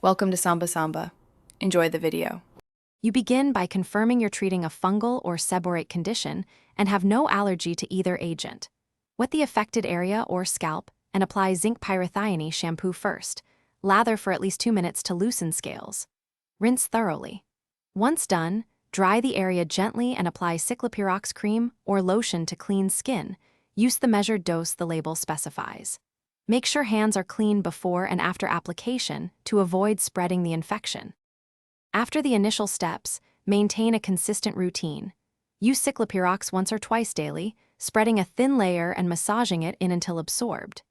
Welcome to Samba Samba. Enjoy the video. You begin by confirming you're treating a fungal or seborrheic condition and have no allergy to either agent. Wet the affected area or scalp and apply Zinc Pyrithione Shampoo first. Lather for at least 2 minutes to loosen scales. Rinse thoroughly. Once done, dry the area gently and apply Ciclopirox cream or lotion to clean skin. Use the measured dose the label specifies. Make sure hands are clean before and after application to avoid spreading the infection. After the initial steps, maintain a consistent routine. Use Ciclopirox once or twice daily, spreading a thin layer and massaging it in until absorbed.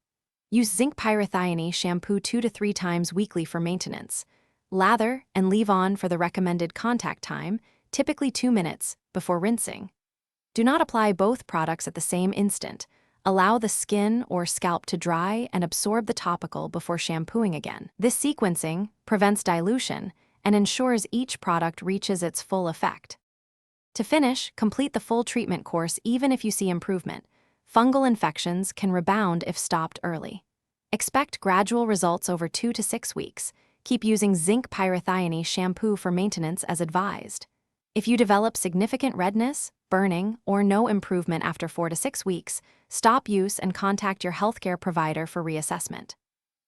Use Zinc Pyrithione Shampoo 2 to 3 times weekly for maintenance. Lather and leave on for the recommended contact time, typically 2 minutes, before rinsing. Do not apply both products at the same instant. Allow the skin or scalp to dry and absorb the topical before shampooing again. This sequencing prevents dilution and ensures each product reaches its full effect. To finish, complete the full treatment course even if you see improvement. Fungal infections can rebound if stopped early. Expect gradual results over 2 to 6 weeks. Keep using Zinc Pyrithione Shampoo for maintenance as advised. If you develop significant redness, burning, or no improvement after 4 to 6 weeks, stop use and contact your healthcare provider for reassessment.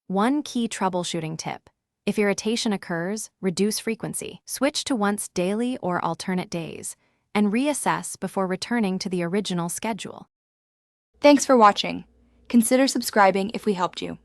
One key troubleshooting tip: if irritation occurs, reduce frequency. Switch to once daily or alternate days, and reassess before returning to the original schedule. Thanks for watching. Consider subscribing if we helped you.